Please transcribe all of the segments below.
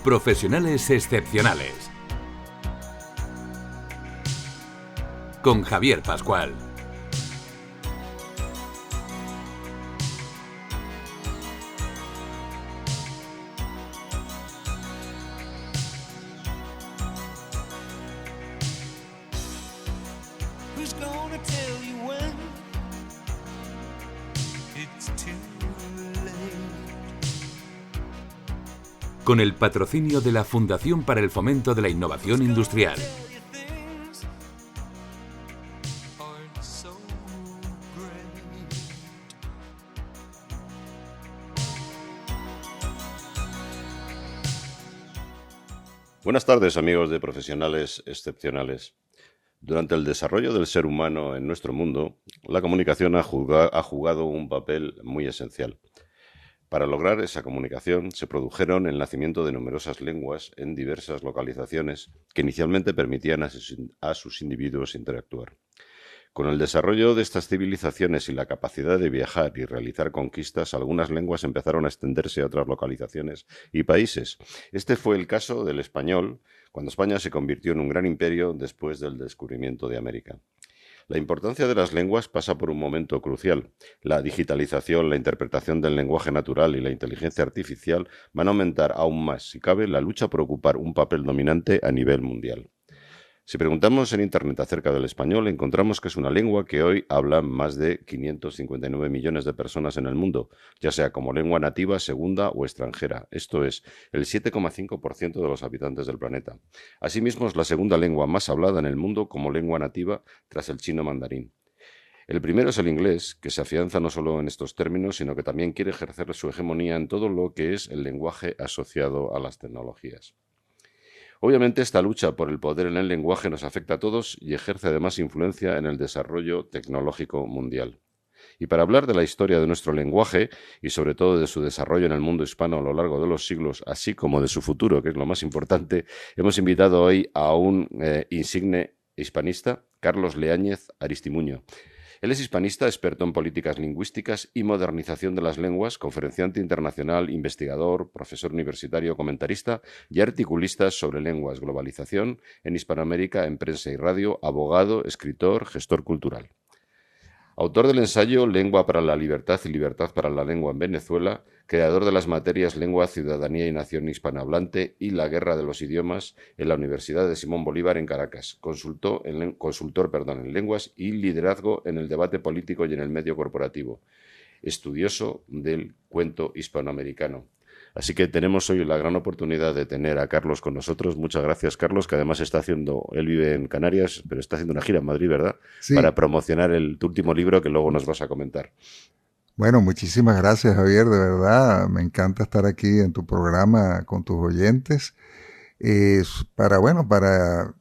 Profesionales excepcionales. Con Javier Pascual. Con el patrocinio de la Fundación para el Fomento de la Innovación Industrial. Buenas tardes, amigos de Profesionales Excepcionales. Durante el desarrollo del ser humano en nuestro mundo, la comunicación ha jugado un papel muy esencial. Para lograr esa comunicación se produjeron el nacimiento de numerosas lenguas en diversas localizaciones que inicialmente permitían a sus individuos interactuar. Con el desarrollo de estas civilizaciones y la capacidad de viajar y realizar conquistas, algunas lenguas empezaron a extenderse a otras localizaciones y países. Este fue el caso del español, cuando España se convirtió en un gran imperio después del descubrimiento de América. La importancia de las lenguas pasa por un momento crucial. La digitalización, la interpretación del lenguaje natural y la inteligencia artificial van a aumentar aún más, si cabe, la lucha por ocupar un papel dominante a nivel mundial. Si preguntamos en Internet acerca del español, encontramos que es una lengua que hoy hablan más de 559 millones de personas en el mundo, ya sea como lengua nativa, segunda o extranjera. Esto es, el 7,5% de los habitantes del planeta. Asimismo, es la segunda lengua más hablada en el mundo como lengua nativa tras el chino mandarín. El primero es el inglés, que se afianza no solo en estos términos, sino que también quiere ejercer su hegemonía en todo lo que es el lenguaje asociado a las tecnologías. Obviamente, esta lucha por el poder en el lenguaje nos afecta a todos y ejerce además influencia en el desarrollo tecnológico mundial. Y para hablar de la historia de nuestro lenguaje y sobre todo de su desarrollo en el mundo hispano a lo largo de los siglos, así como de su futuro, que es lo más importante, hemos invitado hoy a un insigne hispanista, Carlos Leáñez Aristimuño. Él es hispanista, experto en políticas lingüísticas y modernización de las lenguas, conferenciante internacional, investigador, profesor universitario, comentarista y articulista sobre lenguas, globalización en Hispanoamérica, en prensa y radio, abogado, escritor, gestor cultural. Autor del ensayo Lengua para la Libertad y Libertad para la Lengua en Venezuela, creador de las materias Lengua, Ciudadanía y Nación Hispanohablante y la Guerra de los Idiomas en la Universidad de Simón Bolívar en Caracas, consultor en lenguas y liderazgo en el debate político y en el medio corporativo, estudioso del cuento hispanoamericano. Así que tenemos hoy la gran oportunidad de tener a Carlos con nosotros. Muchas gracias, Carlos, que además él vive en Canarias, pero está haciendo una gira en Madrid, ¿verdad? Sí. Para promocionar tu último libro que luego nos vas a comentar. Bueno, muchísimas gracias, Javier, de verdad. Me encanta estar aquí en tu programa con tus oyentes. Para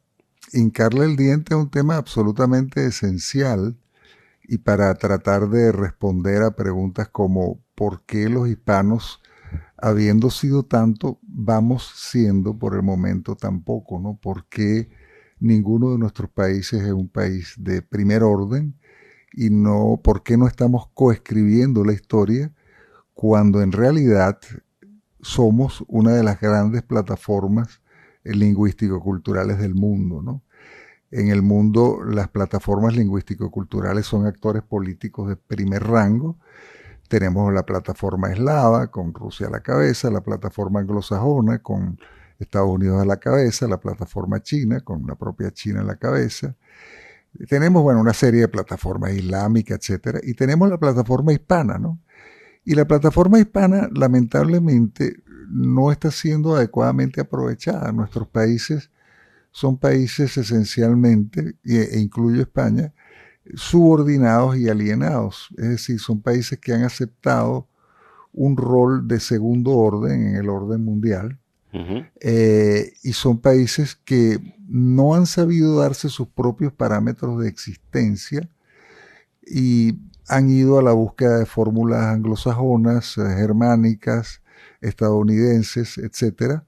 hincarle el diente a un tema absolutamente esencial y para tratar de responder a preguntas como ¿por qué los hispanos, habiendo sido tanto, vamos siendo por el momento tan poco, ¿no? ¿Por qué ninguno de nuestros países es un país de primer orden? Y no, ¿por qué no estamos coescribiendo la historia cuando en realidad somos una de las grandes plataformas lingüístico-culturales del mundo, ¿no? En el mundo, las plataformas lingüístico-culturales son actores políticos de primer rango. Tenemos la plataforma eslava, con Rusia a la cabeza, la plataforma anglosajona, con Estados Unidos a la cabeza, la plataforma china, con la propia China a la cabeza. Tenemos, una serie de plataformas islámicas, etcétera, y tenemos la plataforma hispana, ¿no? Y la plataforma hispana, lamentablemente, no está siendo adecuadamente aprovechada. Nuestros países son países esencialmente, e incluyo España, subordinados y alienados. Es decir, son países que han aceptado un rol de segundo orden en el orden mundial. Uh-huh. Y son países que no han sabido darse sus propios parámetros de existencia y han ido a la búsqueda de fórmulas anglosajonas, germánicas, estadounidenses, etcétera,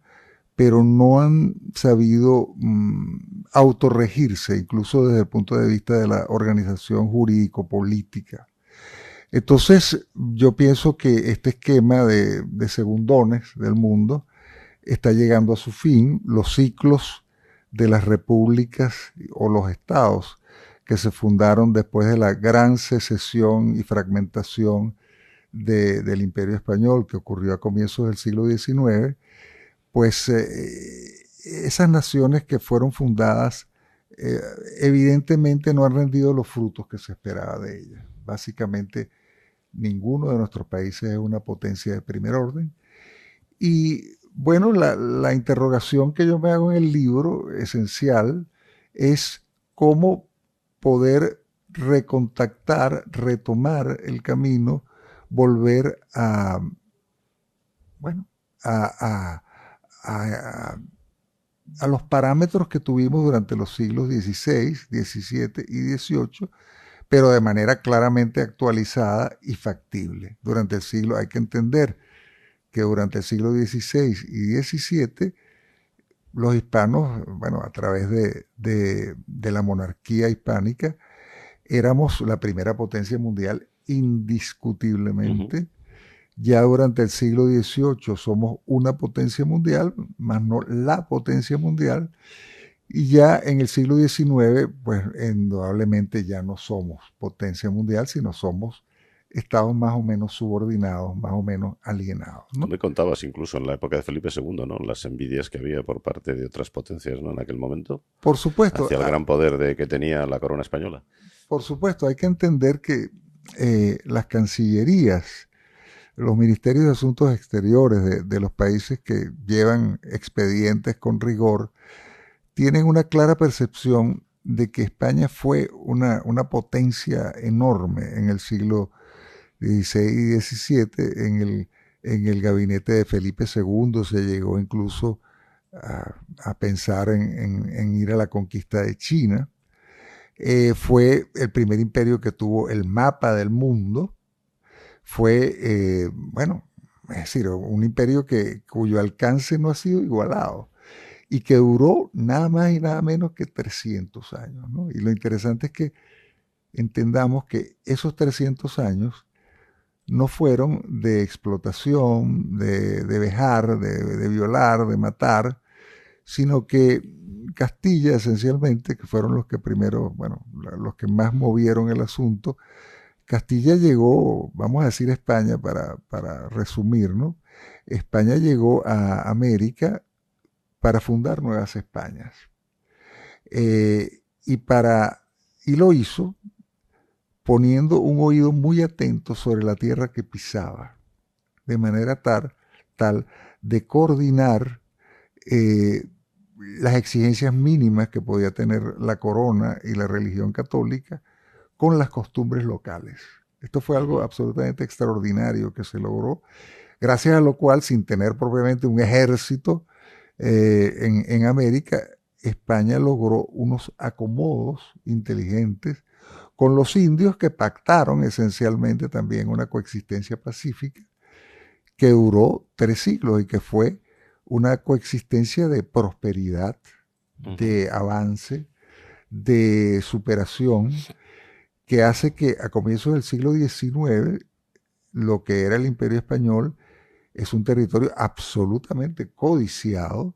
pero no han sabido autorregirse, incluso desde el punto de vista de la organización jurídico-política. Entonces, yo pienso que este esquema de segundones del mundo está llegando a su fin, los ciclos de las repúblicas o los estados que se fundaron después de la gran secesión y fragmentación del Imperio Español que ocurrió a comienzos del siglo XIX, pues esas naciones que fueron fundadas evidentemente no han rendido los frutos que se esperaba de ellas. Básicamente ninguno de nuestros países es una potencia de primer orden. Y bueno, la interrogación que yo me hago en el libro, esencial, es cómo poder recontactar, retomar el camino, volver a, bueno, a los parámetros que tuvimos durante los siglos XVI, XVII y XVIII, pero de manera claramente actualizada y factible. Durante el siglo, hay que entender que durante el siglo XVI y XVII, los hispanos, bueno, a través de la monarquía hispánica, éramos la primera potencia mundial indiscutiblemente. Ya durante el siglo XVIII somos una potencia mundial, más no la potencia mundial. Y ya en el siglo XIX, pues indudablemente ya no somos potencia mundial, sino somos estados más o menos subordinados, más o menos alienados, ¿no? Tú me contabas incluso en la época de Felipe II, ¿no? Las envidias que había por parte de otras potencias, ¿no? En aquel momento. Por supuesto. Hacia el gran poder que tenía la corona española. Por supuesto, hay que entender que las cancillerías, los ministerios de Asuntos Exteriores de los países que llevan expedientes con rigor, tienen una clara percepción de que España fue una potencia enorme en el siglo XVI y XVII. En el gabinete de Felipe II se llegó incluso a pensar en ir a la conquista de China. Fue el primer imperio que tuvo el mapa del mundo. Fue, bueno, es decir, un imperio cuyo alcance no ha sido igualado y que duró nada más y nada menos que 300 años, ¿no? Y lo interesante es que entendamos que esos 300 años no fueron de explotación, de vejar, de violar, de matar, sino que Castilla esencialmente, que fueron los que primero, bueno, los que más movieron el asunto, Castilla llegó, vamos a decir España para resumir, ¿no? España llegó a América para fundar nuevas Españas. Y lo hizo poniendo un oído muy atento sobre la tierra que pisaba, de manera tal de coordinar las exigencias mínimas que podía tener la corona y la religión católica con las costumbres locales. Esto fue algo absolutamente extraordinario que se logró, gracias a lo cual, sin tener propiamente un ejército en América, España logró unos acomodos inteligentes con los indios que pactaron esencialmente también una coexistencia pacífica que duró 3 siglos y que fue una coexistencia de prosperidad, de avance, de superación, que hace que a comienzos del siglo XIX lo que era el Imperio Español es un territorio absolutamente codiciado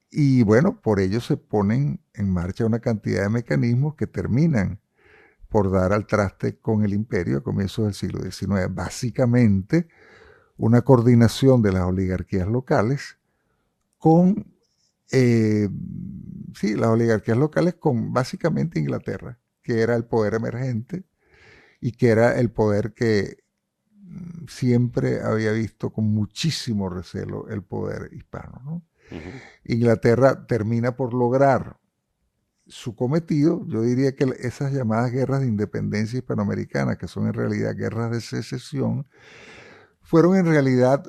y bueno, por ello se ponen en marcha una cantidad de mecanismos que terminan por dar al traste con el imperio a comienzos del siglo XIX. Básicamente, una coordinación de las oligarquías locales con, las oligarquías locales con básicamente Inglaterra, que era el poder emergente y que era el poder que siempre había visto con muchísimo recelo el poder hispano, ¿no? Inglaterra termina por lograr su cometido. Yo diría que esas llamadas guerras de independencia hispanoamericana, que son en realidad guerras de secesión, fueron en realidad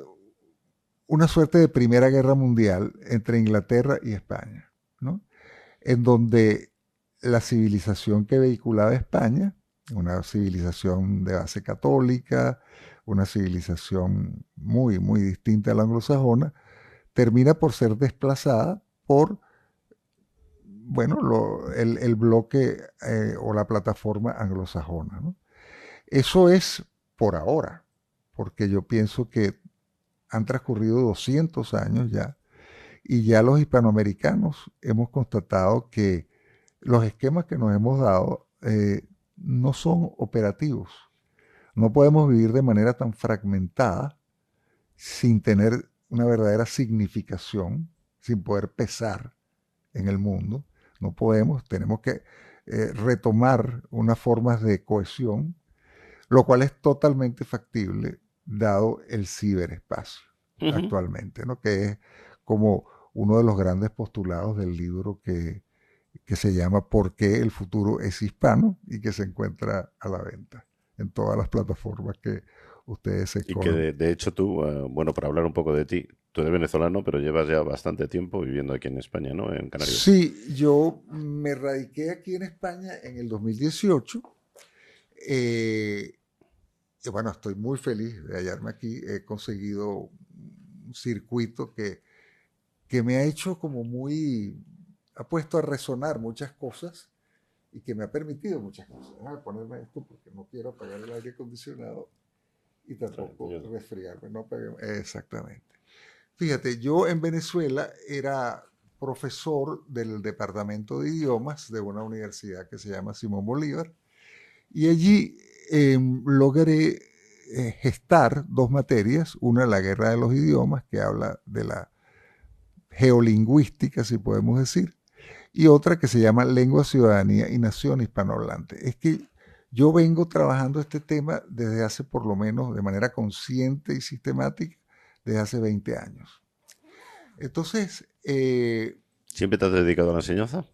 una suerte de primera guerra mundial entre Inglaterra y España, ¿no? En donde la civilización que vehiculaba España, una civilización de base católica, una civilización muy, muy distinta a la anglosajona, termina por ser desplazada por, bueno, el bloque o la plataforma anglosajona, ¿no? Eso es por ahora, porque yo pienso que han transcurrido 200 años ya, y ya los hispanoamericanos hemos constatado que los esquemas que nos hemos dado no son operativos. No podemos vivir de manera tan fragmentada sin tener una verdadera significación, sin poder pesar en el mundo. No podemos, tenemos que retomar unas formas de cohesión, lo cual es totalmente factible dado el ciberespacio actualmente, ¿no? Que es como uno de los grandes postulados del libro que se llama ¿Por qué el futuro es hispano? Y que se encuentra a la venta en todas las plataformas que ustedes se Y que de hecho tú, bueno, para hablar un poco de ti, tú eres venezolano, pero llevas ya bastante tiempo viviendo aquí en España, ¿no? En Canarias. Sí, yo me radiqué aquí en España en el 2018. Y bueno, estoy muy feliz de hallarme aquí. He conseguido un circuito que me ha hecho como ha puesto a resonar muchas cosas y que me ha permitido muchas cosas. Déjame ponerme esto porque no quiero apagar el aire acondicionado y tampoco resfriarme. No exactamente. Fíjate, yo en Venezuela era profesor del departamento de idiomas de una universidad que se llama Simón Bolívar, y allí logré gestar dos materias, una la guerra de los idiomas, que habla de la geolingüística, si podemos decir, y otra que se llama lengua, ciudadanía y nación hispanohablante. Es que yo vengo trabajando este tema desde hace por lo menos de manera consciente y sistemática desde hace 20 años. Entonces... ¿Siempre te has dedicado a la enseñanza?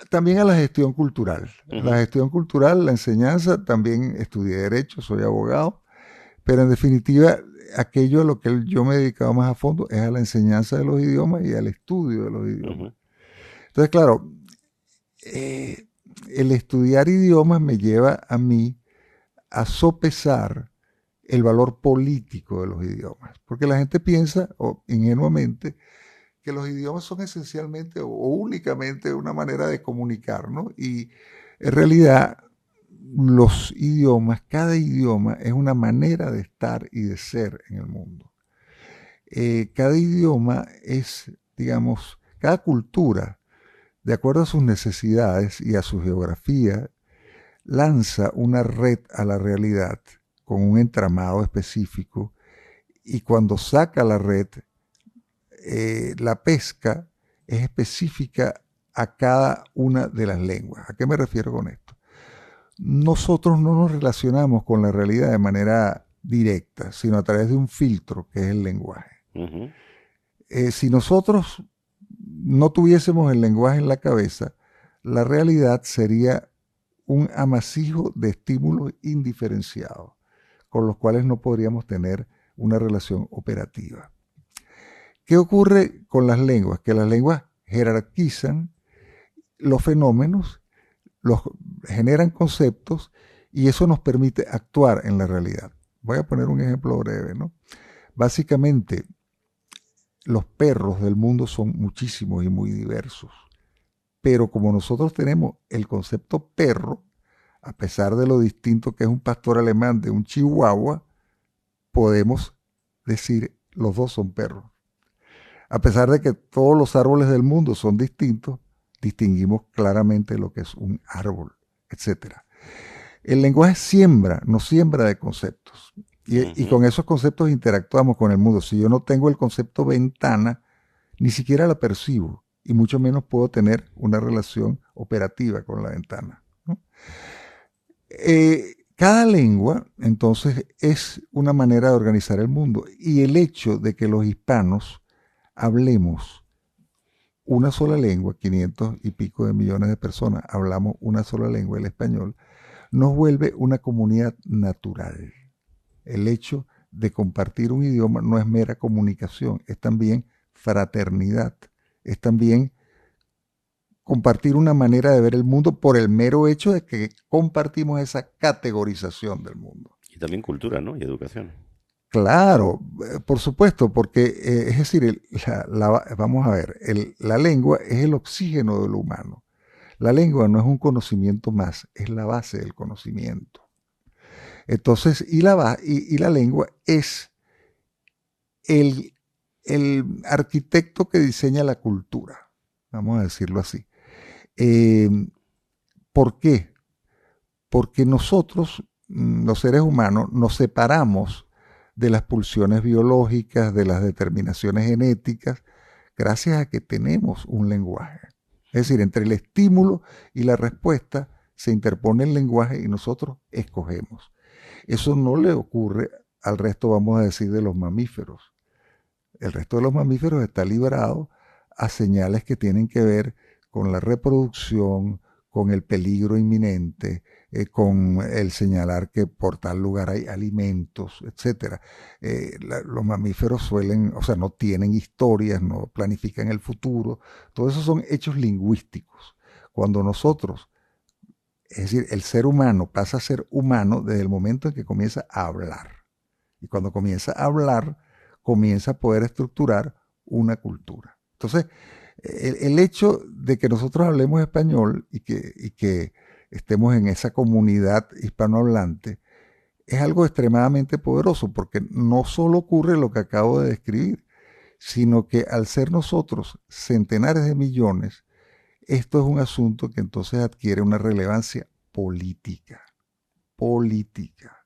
También a la gestión cultural. La gestión cultural, la enseñanza, también estudié Derecho, soy abogado, pero en definitiva aquello a lo que yo me he dedicado más a fondo es a la enseñanza de los idiomas y al estudio de los idiomas. Entonces, claro, el estudiar idiomas me lleva a mí a sopesar el valor político de los idiomas, porque la gente piensa, ingenuamente, que los idiomas son esencialmente o únicamente una manera de comunicar, ¿no? Y en realidad los idiomas, cada idioma es una manera de estar y de ser en el mundo. Cada idioma es, digamos, cada cultura, de acuerdo a sus necesidades y a su geografía, lanza una red a la realidad con un entramado específico, y cuando saca la red, la pesca es específica a cada una de las lenguas. ¿A qué me refiero con esto? Nosotros no nos relacionamos con la realidad de manera directa, sino a través de un filtro que es el lenguaje. Si nosotros no tuviésemos el lenguaje en la cabeza, la realidad sería un amasijo de estímulos indiferenciados, con los cuales no podríamos tener una relación operativa. ¿Qué ocurre con las lenguas? Que las lenguas jerarquizan los fenómenos, generan conceptos, y eso nos permite actuar en la realidad. Voy a poner un ejemplo breve, ¿no? Básicamente, los perros del mundo son muchísimos y muy diversos, pero como nosotros tenemos el concepto perro, a pesar de lo distinto que es un pastor alemán de un chihuahua, podemos decir los dos son perros. A pesar de que todos los árboles del mundo son distintos, distinguimos claramente lo que es un árbol, etc. El lenguaje nos siembra de conceptos. Y con esos conceptos interactuamos con el mundo. Si yo no tengo el concepto ventana, ni siquiera la percibo, y mucho menos puedo tener una relación operativa con la ventana, ¿no? Cada lengua, entonces, es una manera de organizar el mundo. Y el hecho de que los hispanos hablemos una sola lengua, 500 y pico de millones de personas hablamos una sola lengua, el español, nos vuelve una comunidad natural. El hecho de compartir un idioma no es mera comunicación, es también fraternidad, es también compartir una manera de ver el mundo por el mero hecho de que compartimos esa categorización del mundo. Y también cultura, ¿no? Y educación. Claro, por supuesto, porque es decir, vamos a ver, la lengua es el oxígeno de lo humano. La lengua no es un conocimiento más, es la base del conocimiento. Entonces, y la lengua es el, el arquitecto que diseña la cultura, vamos a decirlo así. ¿Por qué? Porque nosotros, los seres humanos, nos separamos de las pulsiones biológicas, de las determinaciones genéticas, gracias a que tenemos un lenguaje. Es decir, entre el estímulo y la respuesta se interpone el lenguaje y nosotros escogemos. Eso no le ocurre al resto, vamos a decir, de los mamíferos. El resto de los mamíferos está librado a señales que tienen que ver con la reproducción, con el peligro inminente, con el señalar que por tal lugar hay alimentos, etc. Los mamíferos suelen, o sea, no tienen historias, no planifican el futuro. Todo eso son hechos lingüísticos. Cuando nosotros, es decir, el ser humano pasa a ser humano desde el momento en que comienza a hablar. Y cuando comienza a hablar, comienza a poder estructurar una cultura. Entonces, el hecho de que nosotros hablemos español y que estemos en esa comunidad hispanohablante es algo extremadamente poderoso, porque no solo ocurre lo que acabo de describir, sino que al ser nosotros centenares de millones, esto es un asunto que entonces adquiere una relevancia política. Política.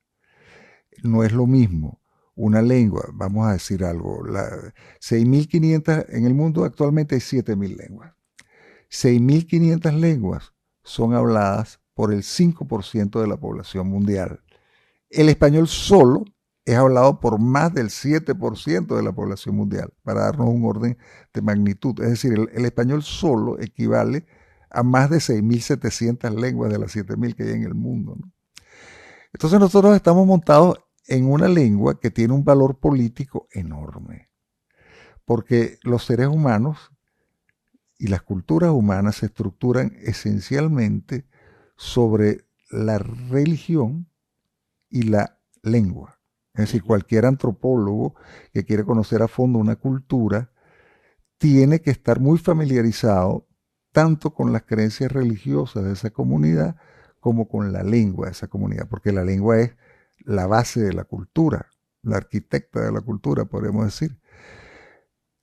No es lo mismo una lengua, vamos a decir algo, 6.500, en el mundo actualmente hay 7.000 lenguas. 6.500 lenguas son habladas por el 5% de la población mundial. El español solo es hablado por más del 7% de la población mundial, para darnos un orden de magnitud. Es decir, el español solo equivale a más de 6.700 lenguas de las 7.000 que hay en el mundo, ¿no? Entonces nosotros estamos montados en una lengua que tiene un valor político enorme, porque los seres humanos y las culturas humanas se estructuran esencialmente sobre la religión y la lengua. Es decir, cualquier antropólogo que quiere conocer a fondo una cultura tiene que estar muy familiarizado tanto con las creencias religiosas de esa comunidad como con la lengua de esa comunidad, porque la lengua es la base de la cultura, la arquitecta de la cultura, podríamos decir.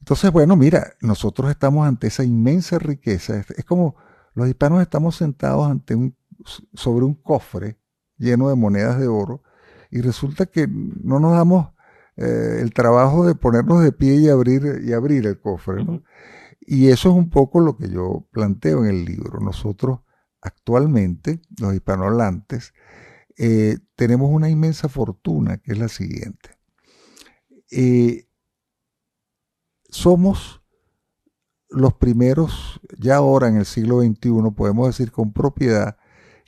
Entonces, bueno, mira, nosotros estamos ante esa inmensa riqueza. Es como los hispanos estamos sentados sobre un cofre lleno de monedas de oro y resulta que no nos damos el trabajo de ponernos de pie y abrir el cofre, ¿no? Y eso es un poco lo que yo planteo en el libro. Nosotros actualmente, los hispanohablantes, tenemos una inmensa fortuna, que es la siguiente. Somos los primeros, ya ahora en el siglo XXI, podemos decir con propiedad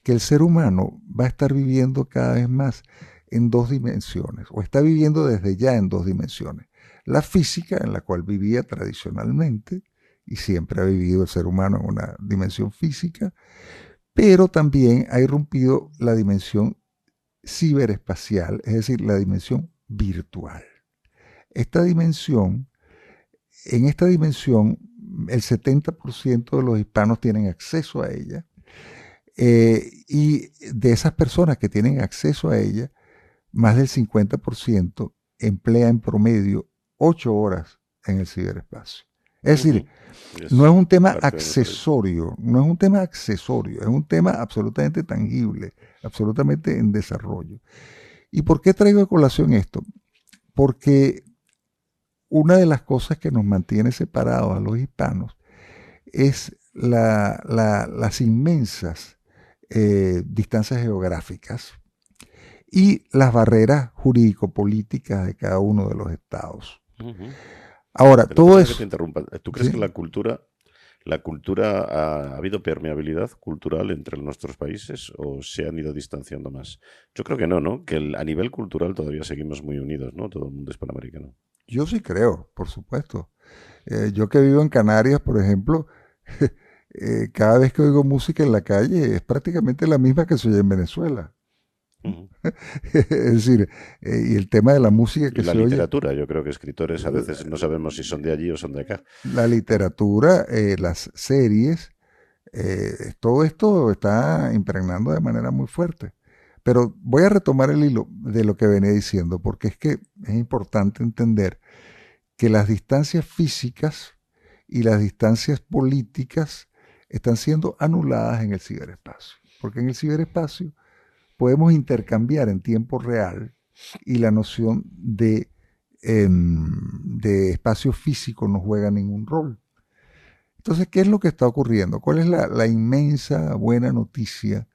que el ser humano va a estar viviendo cada vez más en dos dimensiones, o está viviendo desde ya en dos dimensiones. La física, en la cual vivía tradicionalmente, y siempre ha vivido el ser humano en una dimensión física, pero también ha irrumpido la dimensión ciberespacial, es decir, la dimensión virtual. En esta dimensión, el 70% de los hispanos tienen acceso a ella, y de esas personas que tienen acceso a ella, más del 50% emplea en promedio 8 horas en el ciberespacio. Es decir, no es un tema accesorio, es un tema absolutamente tangible, absolutamente en desarrollo. ¿Y por qué traigo a colación esto? Porque una de las cosas que nos mantiene separados a los hispanos es las inmensas distancias geográficas y las barreras jurídico-políticas de cada uno de los estados. Ahora, pero todo eso... Que te interrumpa. ¿Tú crees que la cultura ha habido permeabilidad cultural entre nuestros países o se han ido distanciando más? Yo creo que no, ¿no? Que a nivel cultural todavía seguimos muy unidos, ¿no? Todo el mundo hispanoamericano. Yo sí creo, por supuesto. Yo que vivo en Canarias, por ejemplo, cada vez que oigo música en la calle es prácticamente la misma que se oye en Venezuela. Es decir, y el tema de la música que y la se oye... literatura, yo creo que escritores a veces no sabemos si son de allí o son de acá. La literatura, las series, todo esto está impregnando de manera muy fuerte. Pero voy a retomar el hilo de lo que venía diciendo, porque es que es importante entender que las distancias físicas y las distancias políticas están siendo anuladas en el ciberespacio. Porque en el ciberespacio podemos intercambiar en tiempo real y la noción de espacio físico no juega ningún rol. Entonces, ¿qué es lo que está ocurriendo? ¿Cuál es la inmensa buena noticia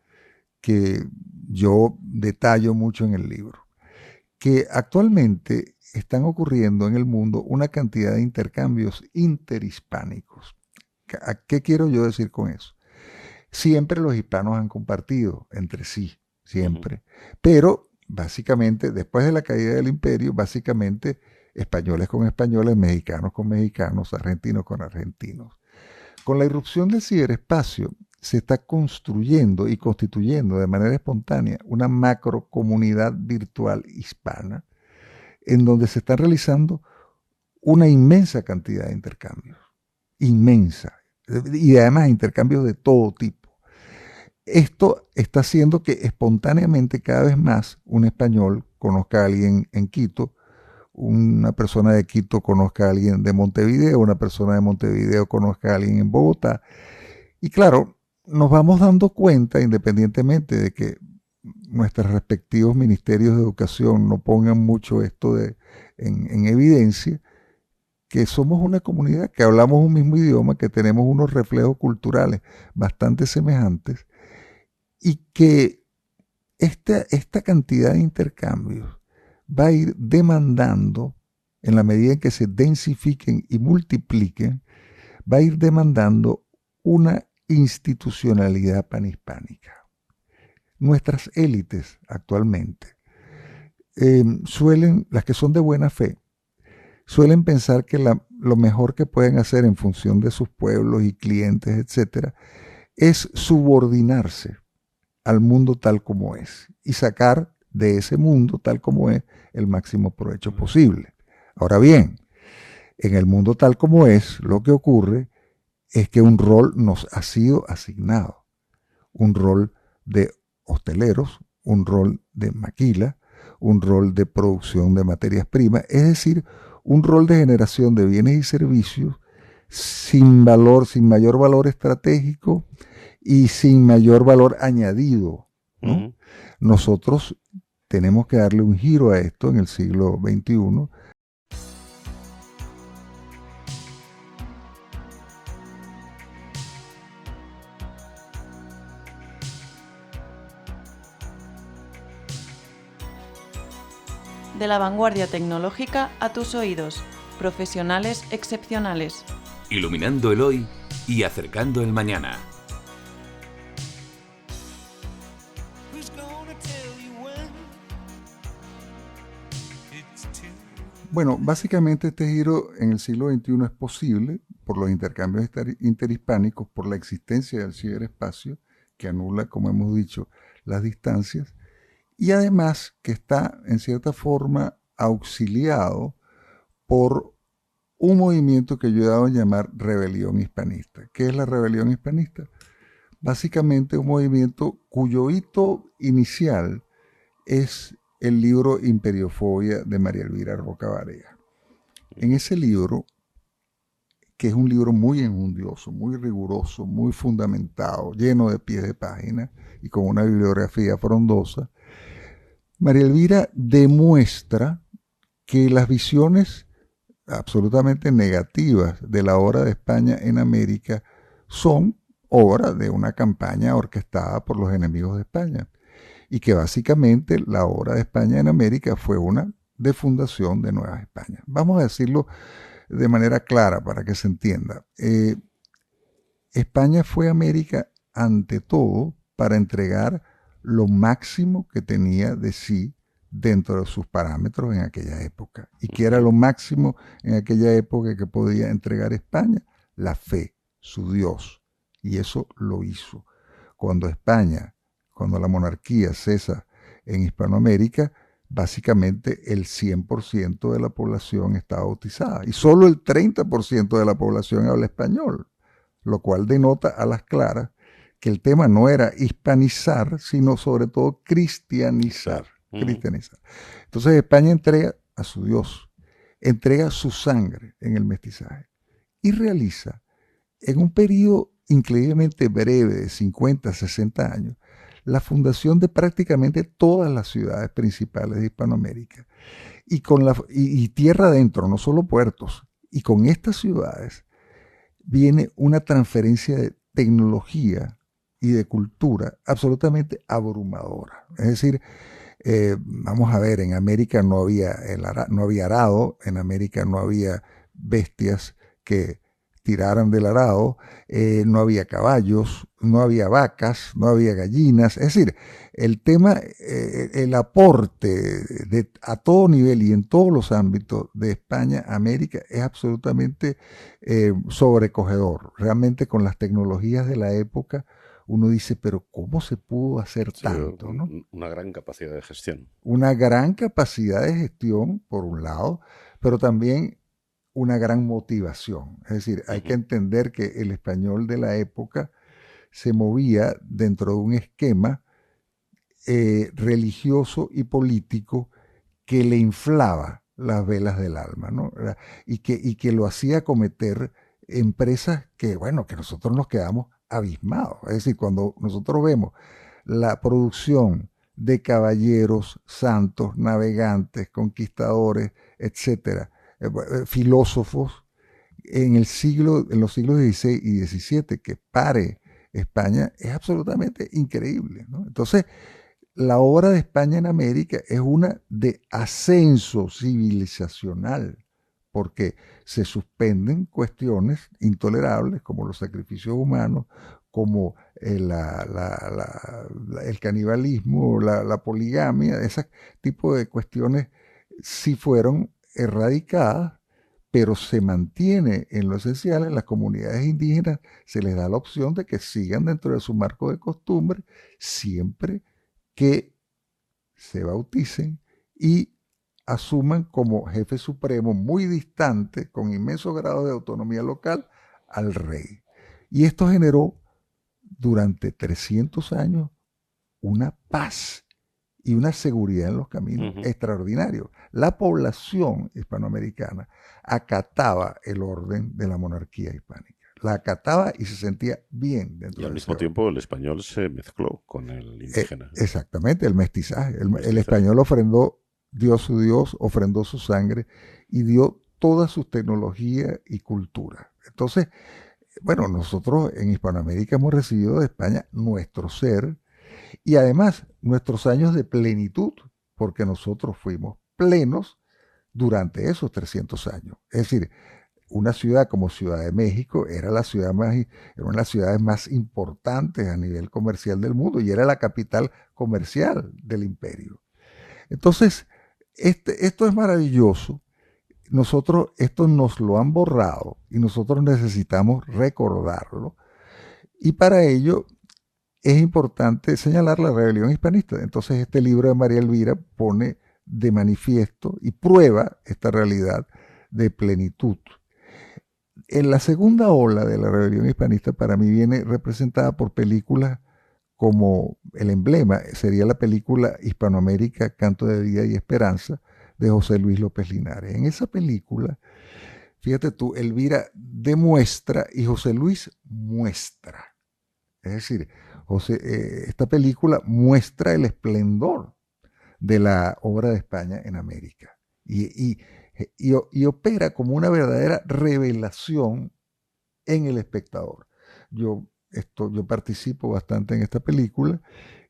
que yo detallo mucho en el libro? Que actualmente están ocurriendo en el mundo una cantidad de intercambios interhispánicos. ¿Qué quiero yo decir con eso? Siempre los hispanos han compartido entre sí, siempre. Pero básicamente, después de la caída del imperio, básicamente españoles con españoles, mexicanos con mexicanos, argentinos con argentinos. Con la irrupción del ciberespacio se está construyendo y constituyendo de manera espontánea una macrocomunidad virtual hispana en donde se está realizando una inmensa cantidad de intercambios. Inmensa. Y además intercambios de todo tipo. Esto está haciendo que espontáneamente cada vez más un español conozca a alguien en Quito, una persona de Quito conozca a alguien de Montevideo, una persona de Montevideo conozca a alguien en Bogotá. Y claro, nos vamos dando cuenta, independientemente de que nuestros respectivos ministerios de educación no pongan mucho esto en evidencia, que somos una comunidad, que hablamos un mismo idioma, que tenemos unos reflejos culturales bastante semejantes y que esta cantidad de intercambios va a ir demandando, en la medida en que se densifiquen y multipliquen, va a ir demandando una institucionalidad panhispánica. Nuestras élites actualmente las que son de buena fe, suelen pensar que lo mejor que pueden hacer en función de sus pueblos y clientes, etcétera, es subordinarse al mundo tal como es y sacar de ese mundo tal como es el máximo provecho posible. Ahora bien, en el mundo tal como es, lo que ocurre es que un rol nos ha sido asignado. Un rol de hosteleros, un rol de maquila, un rol de producción de materias primas, es decir, un rol de generación de bienes y servicios sin mayor valor estratégico y sin mayor valor añadido, ¿no? Nosotros tenemos que darle un giro a esto en el siglo XXI. De la vanguardia tecnológica a tus oídos. Profesionales excepcionales. Iluminando el hoy y acercando el mañana. Bueno, básicamente este giro en el siglo XXI es posible por los intercambios interhispánicos, por la existencia del ciberespacio, que anula, como hemos dicho, las distancias, y además que está en cierta forma auxiliado por un movimiento que yo he dado a llamar rebelión hispanista. ¿Qué es la rebelión hispanista? Básicamente un movimiento cuyo hito inicial es el libro Imperiofobia de María Elvira Roca Barea. En ese libro, que es un libro muy enjundioso, muy riguroso, muy fundamentado, lleno de pies de página y con una bibliografía frondosa, María Elvira demuestra que las visiones absolutamente negativas de la obra de España en América son obra de una campaña orquestada por los enemigos de España y que básicamente la obra de España en América fue una defundación de Nueva España. Vamos a decirlo de manera clara para que se entienda. España fue América ante todo para entregar lo máximo que tenía de sí dentro de sus parámetros en aquella época. ¿Y qué era lo máximo en aquella época que podía entregar España? La fe, su Dios. Y eso lo hizo. Cuando la monarquía cesa en Hispanoamérica, básicamente el 100% de la población está bautizada. Y solo el 30% de la población habla español, lo cual denota a las claras que el tema no era hispanizar, sino sobre todo cristianizar. Entonces España entrega a su Dios. entrega su sangre en el mestizaje y realiza en un periodo increíblemente breve de 50, 60 años la fundación de prácticamente todas las ciudades principales de Hispanoamérica y tierra adentro, no solo puertos. Y con estas ciudades viene una transferencia de tecnología y de cultura absolutamente abrumadora. Es decir, vamos a ver, en América no había arado, en América no había bestias que tiraran del arado, no había caballos, no había vacas, no había gallinas. Es decir, el tema, el aporte a todo nivel y en todos los ámbitos de España a América es absolutamente sobrecogedor. Realmente con las tecnologías de la época uno dice, pero ¿cómo se pudo hacer tanto? ¿No? Una gran capacidad de gestión. Una gran capacidad de gestión, por un lado, pero también una gran motivación. Es decir, hay que entender que el español de la época se movía dentro de un esquema religioso y político que le inflaba las velas del alma, ¿no? Y que lo hacía cometer empresas que, bueno, que nosotros nos quedamos abismados. Es decir, cuando nosotros vemos la producción de caballeros, santos, navegantes, conquistadores, etcétera, filósofos en los siglos XVI y XVII que pare España es absolutamente increíble, ¿no? Entonces, la obra de España en América es una de ascenso civilizacional, porque se suspenden cuestiones intolerables como los sacrificios humanos, como el canibalismo, la poligamia, ese tipo de cuestiones sí fueron erradicadas, pero se mantiene en lo esencial. En las comunidades indígenas se les da la opción de que sigan dentro de su marco de costumbre siempre que se bauticen y asuman como jefe supremo muy distante, con inmenso grado de autonomía local, al rey. Y esto generó durante 300 años una paz y una seguridad en los caminos extraordinarios. La población hispanoamericana acataba el orden de la monarquía hispánica. La acataba y se sentía bien dentro de al mismo tiempo el español se mezcló con el indígena. Exactamente, el mestizaje. El español dio su Dios, ofrendó su sangre y dio toda su tecnología y cultura. Entonces, bueno, nosotros en Hispanoamérica hemos recibido de España nuestro ser y además nuestros años de plenitud, porque nosotros fuimos plenos durante esos 300 años. Es decir, una ciudad como Ciudad de México era una de las ciudades más importantes a nivel comercial del mundo y era la capital comercial del imperio. Entonces, esto es maravilloso. Esto nos lo han borrado y nosotros necesitamos recordarlo. Y para ello es importante señalar la rebelión hispanista. Entonces este libro de María Elvira pone de manifiesto y prueba esta realidad de plenitud. En la segunda ola de la rebelión hispanista para mí viene representada por películas como el emblema, sería la película Hispanoamérica, Canto de Vida y Esperanza, de José Luis López Linares. En esa película, fíjate tú, Elvira demuestra y José Luis muestra. Es decir, esta película muestra el esplendor de la obra de España en América y opera como una verdadera revelación en el espectador. Yo participo bastante en esta película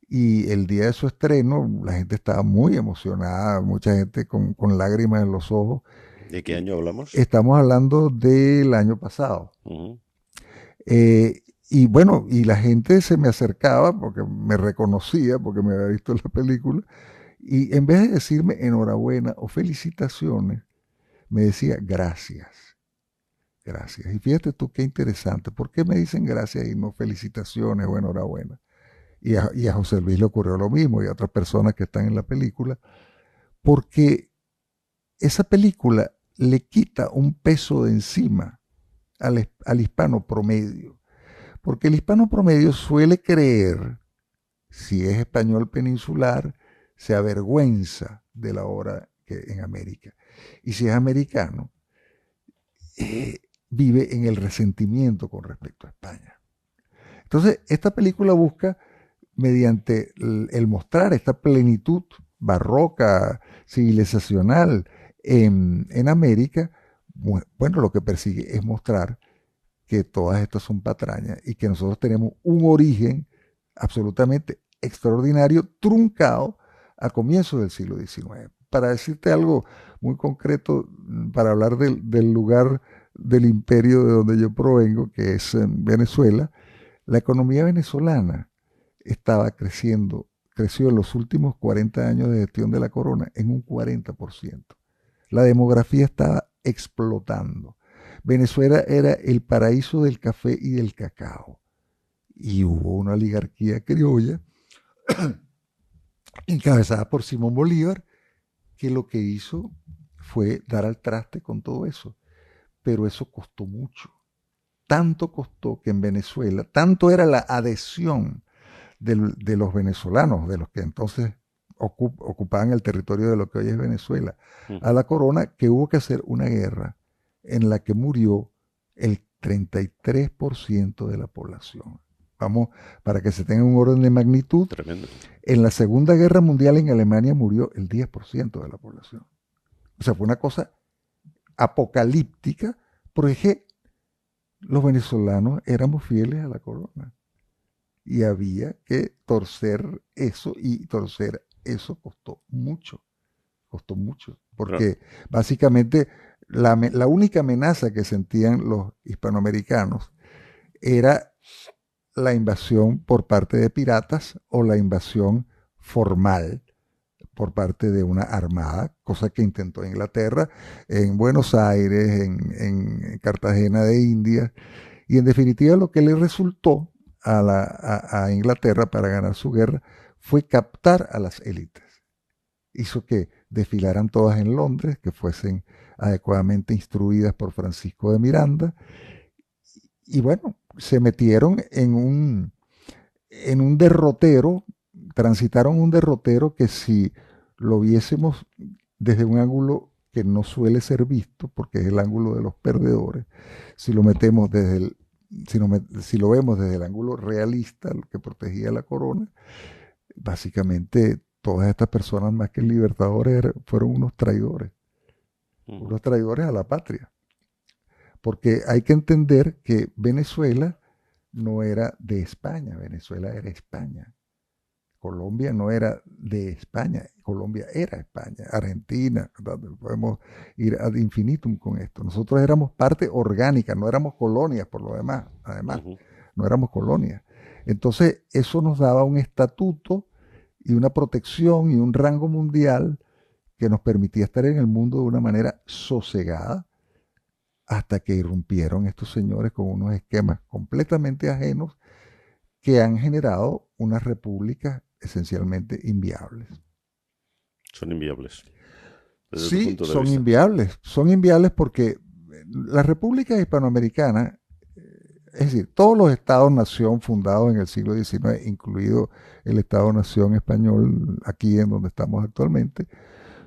y el día de su estreno la gente estaba muy emocionada, mucha gente con lágrimas en los ojos. ¿De qué año hablamos? Estamos hablando del año pasado. Y bueno, y la gente se me acercaba porque me reconocía, porque me había visto la película, y en vez de decirme enhorabuena o felicitaciones, me decía gracias. Gracias. Y fíjate tú qué interesante. ¿Por qué me dicen gracias y no felicitaciones o enhorabuena? Y a José Luis le ocurrió lo mismo y a otras personas que están en la película, porque esa película le quita un peso de encima al hispano promedio. Porque el hispano promedio suele creer, si es español peninsular, se avergüenza de la obra que en América. Y si es americano, vive en el resentimiento con respecto a España. Entonces, esta película busca, mediante el mostrar esta plenitud barroca, civilizacional en América, bueno, lo que persigue es mostrar que todas estas son patrañas y que nosotros tenemos un origen absolutamente extraordinario, truncado a comienzos del siglo XIX. Para decirte algo muy concreto, para hablar del lugar del imperio de donde yo provengo, que es Venezuela, la economía venezolana creció en los últimos 40 años de gestión de la corona en un 40%. La demografía estaba explotando. Venezuela era el paraíso del café y del cacao. Y hubo una oligarquía criolla encabezada por Simón Bolívar, que lo que hizo fue dar al traste con todo eso. Pero eso costó mucho. Tanto costó que en Venezuela, tanto era la adhesión de los venezolanos, de los que entonces ocupaban el territorio de lo que hoy es Venezuela, a la corona, que hubo que hacer una guerra en la que murió el 33% de la población. Vamos, para que se tenga un orden de magnitud. Tremendo. En la Segunda Guerra Mundial en Alemania murió el 10% de la población. O sea, fue una cosa apocalíptica, porque los venezolanos éramos fieles a la corona. Y había que torcer eso, y torcer eso costó mucho. Porque básicamente la única amenaza que sentían los hispanoamericanos era la invasión por parte de piratas o la invasión formal por parte de una armada, cosa que intentó Inglaterra en Buenos Aires, en Cartagena de Indias, y en definitiva lo que le resultó a Inglaterra para ganar su guerra fue captar a las élites. Hizo que desfilaran todas en Londres, que fuesen adecuadamente instruidas por Francisco de Miranda, y bueno, se metieron en un derrotero, transitaron un derrotero que si lo viésemos desde un ángulo que no suele ser visto, porque es el ángulo de los perdedores, si lo metemos si lo vemos desde el ángulo realista, el que protegía la corona, básicamente todas estas personas, más que libertadores, fueron unos traidores a la patria. Porque hay que entender que Venezuela no era de España, Venezuela era España. Colombia no era de España, Colombia era España. Argentina, podemos ir ad infinitum con esto. Nosotros éramos parte orgánica, no éramos colonias por lo demás, además, no éramos colonias. Entonces eso nos daba un estatuto y una protección y un rango mundial que nos permitía estar en el mundo de una manera sosegada, hasta que irrumpieron estos señores con unos esquemas completamente ajenos que han generado unas repúblicas esencialmente inviables. Son inviables. Sí, son inviables. Son inviables porque las repúblicas hispanoamericanas, es decir, todos los estados-nación fundados en el siglo XIX, incluido el estado-nación español aquí en donde estamos actualmente,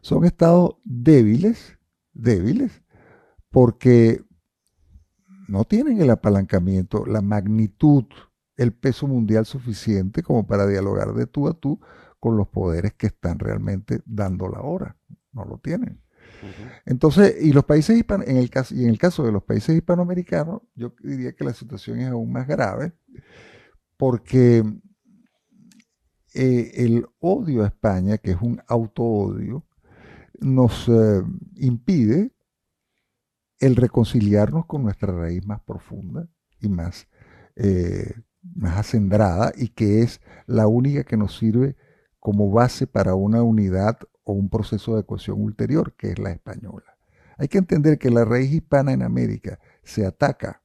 son estados débiles, porque no tienen el apalancamiento, la magnitud, el peso mundial suficiente como para dialogar de tú a tú con los poderes que están realmente dando la hora. No lo tienen. Entonces, y los países en el caso de los países hispanoamericanos, yo diría que la situación es aún más grave, porque el odio a España, que es un auto-odio, nos impide el reconciliarnos con nuestra raíz más profunda y más acendrada, y que es la única que nos sirve como base para una unidad o un proceso de cohesión ulterior, que es la española. Hay que entender que la raíz hispana en América se ataca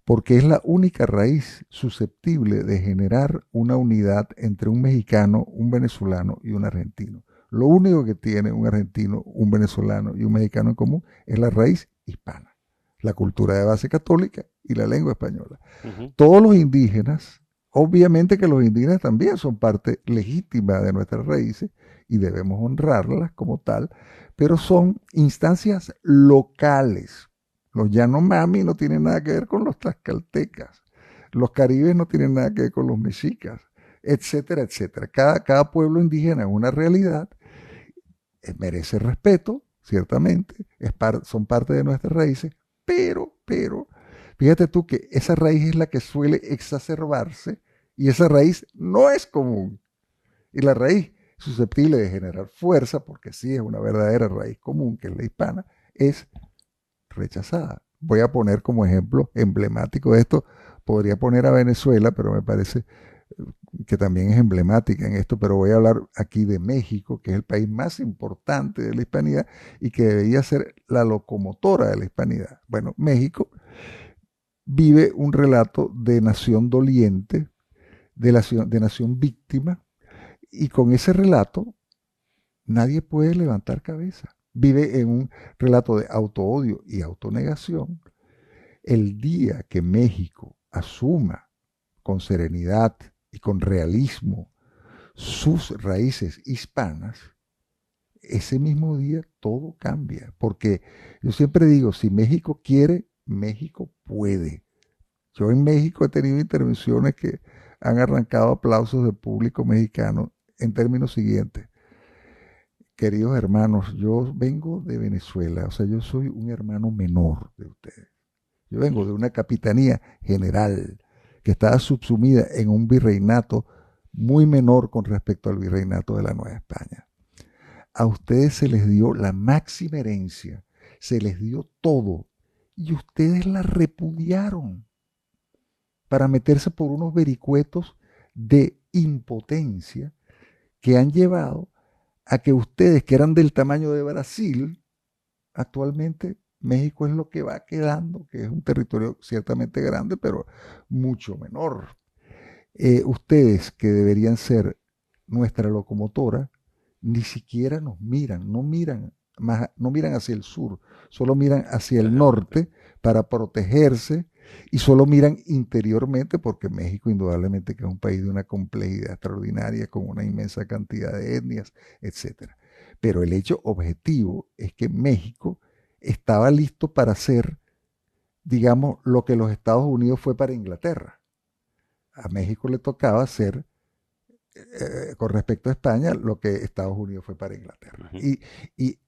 porque es la única raíz susceptible de generar una unidad entre un mexicano, un venezolano y un argentino. Lo único que tiene un argentino, un venezolano y un mexicano en común es la raíz hispana, la cultura de base católica y la lengua española. Todos los indígenas Obviamente que los indígenas también son parte legítima de nuestras raíces y debemos honrarlas como tal, pero son instancias locales. Los Yanomami no tienen nada que ver con los tlaxcaltecas, los caribes no tienen nada que ver con los mexicas, etcétera, etcétera. Cada pueblo indígena es una realidad, merece respeto, ciertamente, son parte de nuestras raíces, pero, fíjate tú que esa raíz es la que suele exacerbarse y esa raíz no es común. Y la raíz susceptible de generar fuerza, porque sí es una verdadera raíz común, que es la hispana, es rechazada. Voy a poner como ejemplo emblemático de esto, podría poner a Venezuela, pero me parece que también es emblemática en esto, pero voy a hablar aquí de México, que es el país más importante de la hispanidad y que debería ser la locomotora de la hispanidad. Bueno, México vive un relato de nación doliente, de nación víctima, y con ese relato nadie puede levantar cabeza. Vive en un relato de autoodio y autonegación. El día que México asuma con serenidad y con realismo sus raíces hispanas, ese mismo día todo cambia. Porque yo siempre digo, si México quiere, México puede. Yo en México he tenido intervenciones que han arrancado aplausos del público mexicano en términos siguientes. Queridos hermanos, yo vengo de Venezuela, o sea, yo soy un hermano menor de ustedes. Yo vengo de una capitanía general que estaba subsumida en un virreinato muy menor con respecto al virreinato de la Nueva España. A ustedes se les dio la máxima herencia, se les dio todo, y ustedes la repudiaron para meterse por unos vericuetos de impotencia que han llevado a que ustedes, que eran del tamaño de Brasil, actualmente México es lo que va quedando, que es un territorio ciertamente grande, pero mucho menor. Ustedes, que deberían ser nuestra locomotora, ni siquiera nos miran, no miran hacia el sur, solo miran hacia el norte para protegerse y solo miran interiormente, porque México indudablemente que es un país de una complejidad extraordinaria, con una inmensa cantidad de etnias, etc. Pero el hecho objetivo es que México estaba listo para ser, digamos, lo que los Estados Unidos fue para Inglaterra. A México le tocaba ser, con respecto a España, lo que Estados Unidos fue para Inglaterra. Y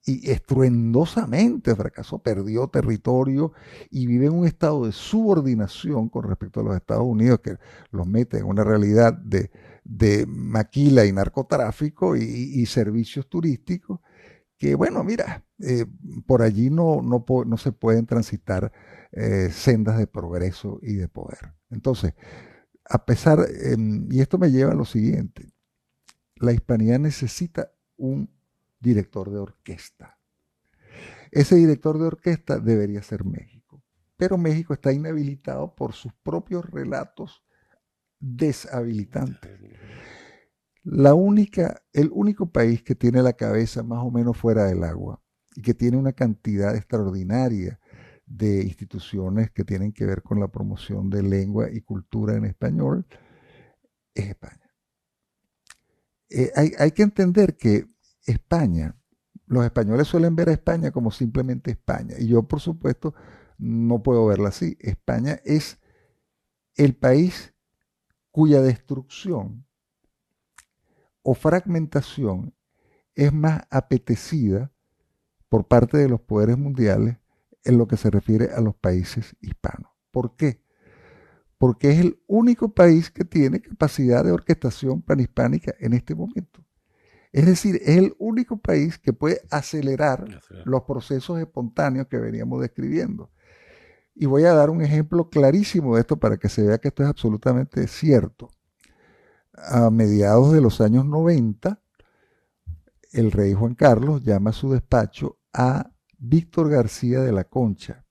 estruendosamente fracasó, perdió territorio y vive en un estado de subordinación con respecto a los Estados Unidos, que los mete en una realidad de maquila y narcotráfico y servicios turísticos, que bueno, mira, por allí no se pueden transitar sendas de progreso y de poder. Entonces, a pesar, y esto me lleva a lo siguiente, la hispanidad necesita un director de orquesta. Ese director de orquesta debería ser México, pero México está inhabilitado por sus propios relatos deshabilitantes. El único país que tiene la cabeza más o menos fuera del agua y que tiene una cantidad extraordinaria de instituciones que tienen que ver con la promoción de lengua y cultura en español, es España. Hay que entender que España, los españoles suelen ver a España como simplemente España, y yo por supuesto no puedo verla así. España es el país cuya destrucción o fragmentación es más apetecida por parte de los poderes mundiales en lo que se refiere a los países hispanos. ¿Por qué? Porque es el único país que tiene capacidad de orquestación panhispánica en este momento. Es decir, es el único país que puede acelerar los procesos espontáneos que veníamos describiendo. Y voy a dar un ejemplo clarísimo de esto para que se vea que esto es absolutamente cierto. A mediados de los años 90, el rey Juan Carlos llama a su despacho a Víctor García de la Concha,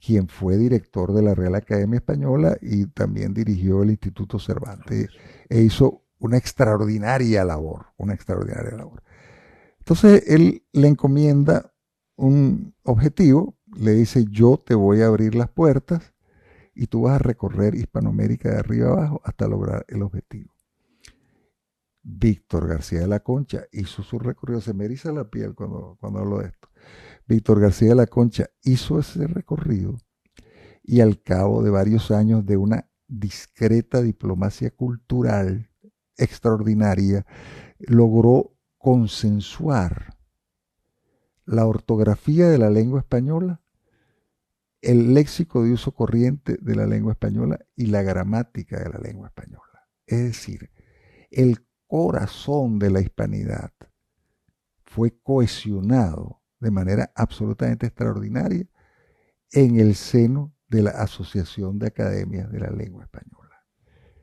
quien fue director de la Real Academia Española y también dirigió el Instituto Cervantes, e hizo una extraordinaria labor. Entonces él le encomienda un objetivo, le dice: yo te voy a abrir las puertas y tú vas a recorrer Hispanoamérica de arriba abajo hasta lograr el objetivo. Víctor García de la Concha hizo su recorrido, se me eriza la piel cuando hablo de esto. Víctor García de la Concha hizo ese recorrido y al cabo de varios años de una discreta diplomacia cultural extraordinaria, logró consensuar la ortografía de la lengua española, el léxico de uso corriente de la lengua española y la gramática de la lengua española. Es decir, el corazón de la hispanidad fue cohesionado de manera absolutamente extraordinaria en el seno de la Asociación de Academias de la Lengua Española.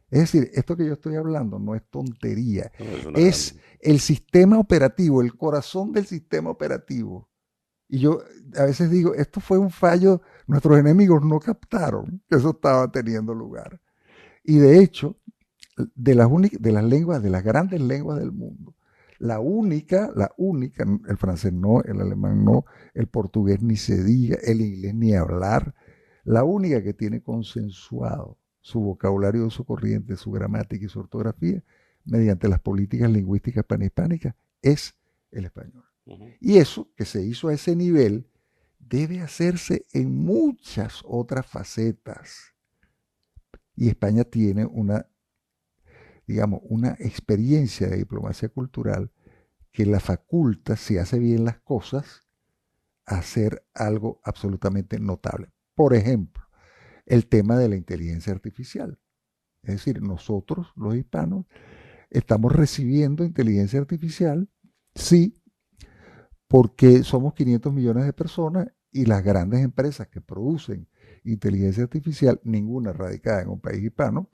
Es decir, esto que yo estoy hablando no es tontería, es el sistema operativo, el corazón del sistema operativo. Y yo a veces digo, esto fue un fallo, nuestros enemigos no captaron que eso estaba teniendo lugar. Y de hecho, de las lenguas, de las grandes lenguas del mundo, la única, el francés no, el alemán no, el portugués ni se diga, el inglés ni hablar, la única que tiene consensuado su vocabulario de uso corriente, su gramática y su ortografía, mediante las políticas lingüísticas panhispánicas, es el español. Y eso, que se hizo a ese nivel, debe hacerse en muchas otras facetas. Y España tiene una experiencia de diplomacia cultural que la faculta, si hace bien las cosas, a hacer algo absolutamente notable. Por ejemplo, el tema de la inteligencia artificial. Es decir, nosotros, los hispanos, estamos recibiendo inteligencia artificial, sí, porque somos 500 millones de personas y las grandes empresas que producen inteligencia artificial, ninguna radicada en un país hispano,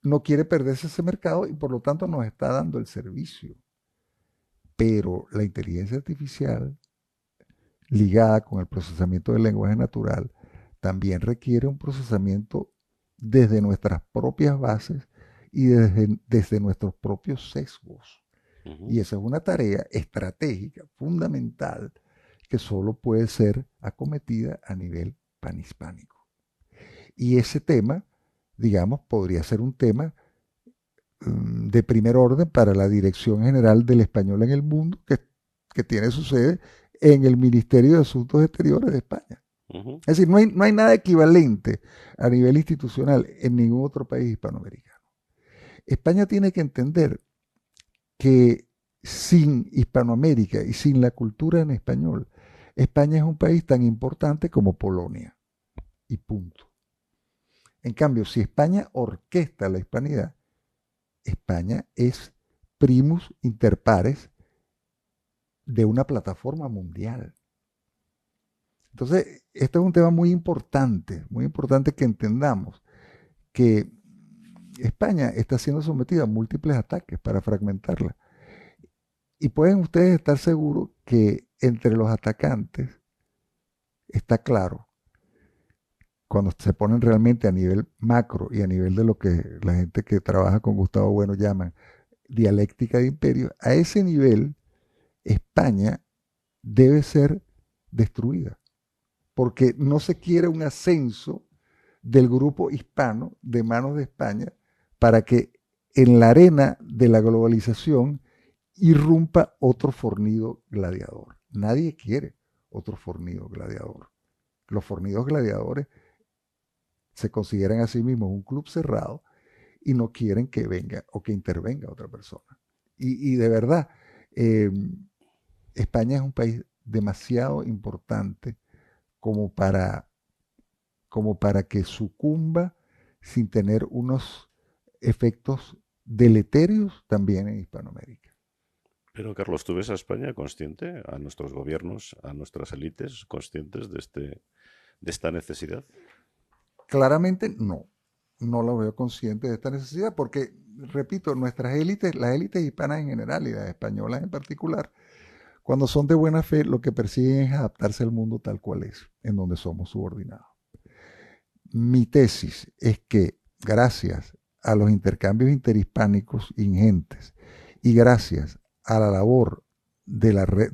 no quiere perderse ese mercado y por lo tanto nos está dando el servicio. Pero la inteligencia artificial, ligada con el procesamiento del lenguaje natural, también requiere un procesamiento desde nuestras propias bases y desde nuestros propios sesgos. Y esa es una tarea estratégica, fundamental, que solo puede ser acometida a nivel panhispánico. Y ese tema, digamos, podría ser un tema de primer orden para la Dirección General del Español en el Mundo, que tiene su sede en el Ministerio de Asuntos Exteriores de España. Es decir, no hay nada equivalente a nivel institucional en ningún otro país hispanoamericano. España tiene que entender que sin Hispanoamérica y sin la cultura en español, España es un país tan importante como Polonia. Y punto. En cambio, si España orquesta la hispanidad, España es primus inter pares de una plataforma mundial. Entonces, este es un tema muy importante que entendamos que España está siendo sometida a múltiples ataques para fragmentarla. Y pueden ustedes estar seguros que entre los atacantes está claro, cuando se ponen realmente a nivel macro y a nivel de lo que la gente que trabaja con Gustavo Bueno llaman dialéctica de imperio, a ese nivel España debe ser destruida, porque no se quiere un ascenso del grupo hispano de manos de España para que en la arena de la globalización irrumpa otro fornido gladiador. Nadie quiere otro fornido gladiador. Los fornidos gladiadores se consideran a sí mismos un club cerrado y no quieren que venga o que intervenga otra persona. Y de verdad, España es un país demasiado importante como para que sucumba sin tener unos efectos deleterios también en Hispanoamérica. Pero, Carlos, ¿tú ves a España consciente, a nuestros gobiernos, a nuestras élites conscientes de esta necesidad? Claramente no lo veo consciente de esta necesidad porque, repito, nuestras élites, las élites hispanas en general y las españolas en particular, cuando son de buena fe, lo que persiguen es adaptarse al mundo tal cual es, en donde somos subordinados. Mi tesis es que gracias a los intercambios interhispánicos ingentes y gracias a la labor de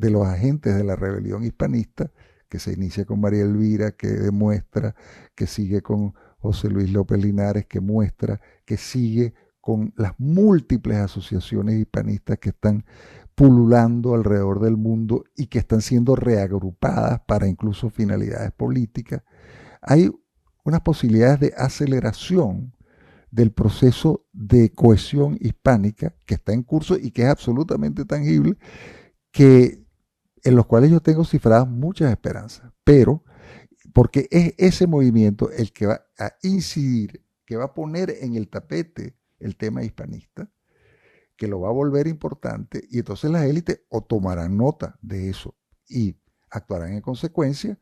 los agentes de la rebelión hispanista, que se inicia con María Elvira, que demuestra, que sigue con José Luis López Linares, que muestra, que sigue con las múltiples asociaciones hispanistas que están pululando alrededor del mundo y que están siendo reagrupadas para incluso finalidades políticas. Hay unas posibilidades de aceleración del proceso de cohesión hispánica que está en curso y que es absolutamente tangible, en los cuales yo tengo cifradas muchas esperanzas, pero porque es ese movimiento el que va a incidir, que va a poner en el tapete el tema hispanista, que lo va a volver importante, y entonces las élites o tomarán nota de eso y actuarán en consecuencia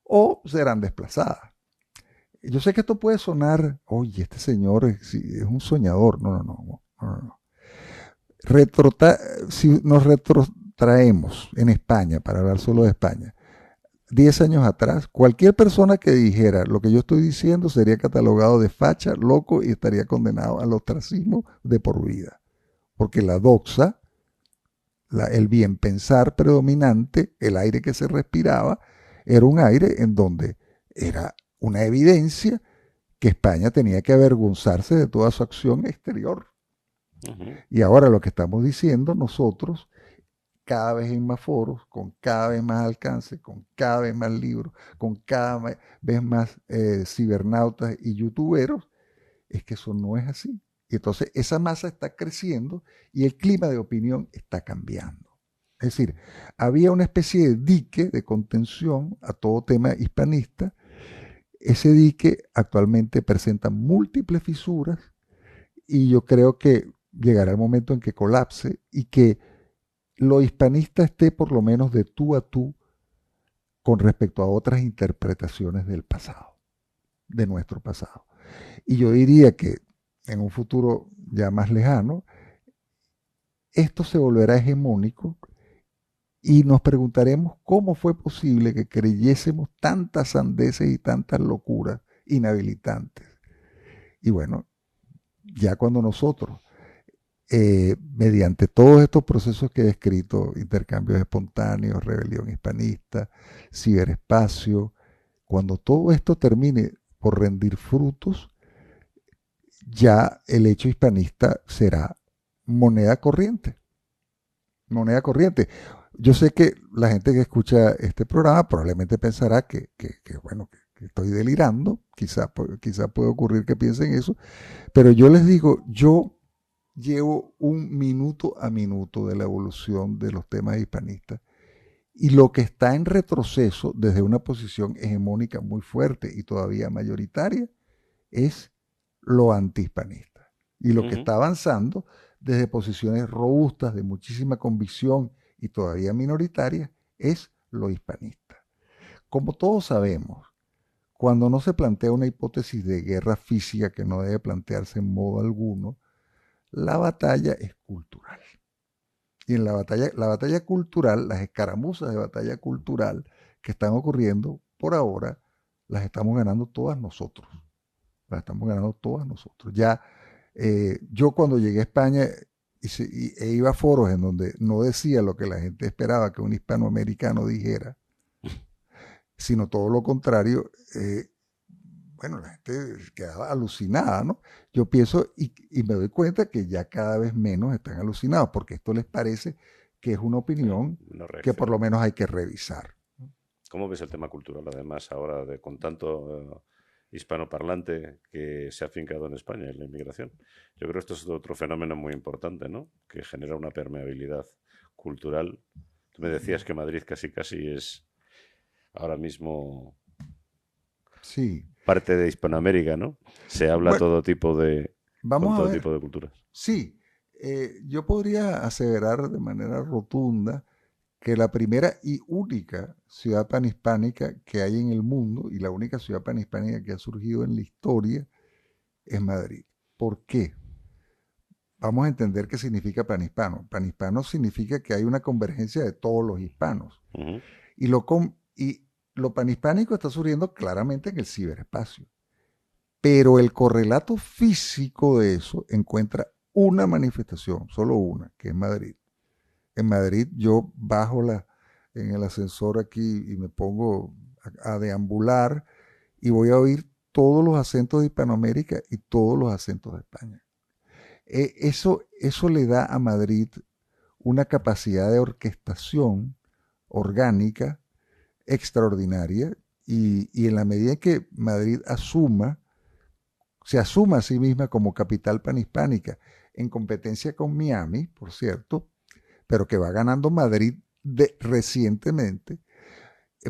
o serán desplazadas. Yo sé que esto puede sonar, oye, este señor es un soñador. No. Si nos retrotraemos en España, para hablar solo de España, 10 años atrás, cualquier persona que dijera lo que yo estoy diciendo sería catalogado de facha, loco, y estaría condenado al ostracismo de por vida. Porque la doxa, el bien pensar predominante, el aire que se respiraba, era un aire en donde era una evidencia que España tenía que avergonzarse de toda su acción exterior. Uh-huh. Y ahora lo que estamos diciendo nosotros, cada vez en más foros, con cada vez más alcance, con cada vez más libros, con cada vez más cibernautas y youtuberos, es que eso no es así. Y entonces esa masa está creciendo y el clima de opinión está cambiando. Es decir, había una especie de dique de contención a todo tema hispanista. Ese dique actualmente presenta múltiples fisuras y yo creo que llegará el momento en que colapse y que lo hispanista esté por lo menos de tú a tú con respecto a otras interpretaciones del pasado, de nuestro pasado. Y yo diría que en un futuro ya más lejano, esto se volverá hegemónico y nos preguntaremos cómo fue posible que creyésemos tantas sandeces y tantas locuras inhabilitantes. Y bueno, ya cuando nosotros, mediante todos estos procesos que he descrito, intercambios espontáneos, rebelión hispanista, ciberespacio, cuando todo esto termine por rendir frutos, ya el hecho hispanista será moneda corriente. Moneda corriente. Yo sé que la gente que escucha este programa probablemente pensará que estoy delirando, quizá puede ocurrir que piensen eso, pero yo les digo, yo llevo un minuto a minuto de la evolución de los temas hispanistas y lo que está en retroceso desde una posición hegemónica muy fuerte y todavía mayoritaria es lo antihispanista. Y lo que está avanzando desde posiciones robustas, de muchísima convicción y todavía minoritarias, es lo hispanista. Como todos sabemos, cuando no se plantea una hipótesis de guerra física que no debe plantearse en modo alguno, la batalla es cultural. Y en la batalla cultural, las escaramuzas de batalla cultural que están ocurriendo por ahora, las estamos ganando todas nosotros. Ya, yo cuando llegué a España e iba a foros en donde no decía lo que la gente esperaba que un hispanoamericano dijera, sino todo lo contrario, la gente quedaba alucinada, ¿no? Yo pienso y me doy cuenta que ya cada vez menos están alucinados, porque esto les parece que es una opinión que por lo menos hay que revisar. ¿Cómo ves el tema cultural, además, ahora con tanto hispanoparlante que se ha afincado en España en la inmigración? Yo creo que esto es otro fenómeno muy importante, ¿no? Que genera una permeabilidad cultural. Tú me decías que Madrid casi es ahora mismo parte de Hispanoamérica, ¿no? Se habla todo tipo de tipo de culturas. Sí, yo podría aseverar de manera rotunda que la primera y única ciudad panhispánica que hay en el mundo y la única ciudad panhispánica que ha surgido en la historia es Madrid. ¿Por qué? Vamos a entender qué significa panhispano. Panhispano significa que hay una convergencia de todos los hispanos. Uh-huh. Y lo panhispánico está surgiendo claramente en el ciberespacio. Pero el correlato físico de eso encuentra una manifestación, solo una, que es Madrid. En Madrid yo bajo en el ascensor aquí y me pongo a deambular y voy a oír todos los acentos de Hispanoamérica y todos los acentos de España. Eso le da a Madrid una capacidad de orquestación orgánica extraordinaria y en la medida en que Madrid se asuma a sí misma como capital panhispánica en competencia con Miami, por cierto, pero que va ganando Madrid recientemente,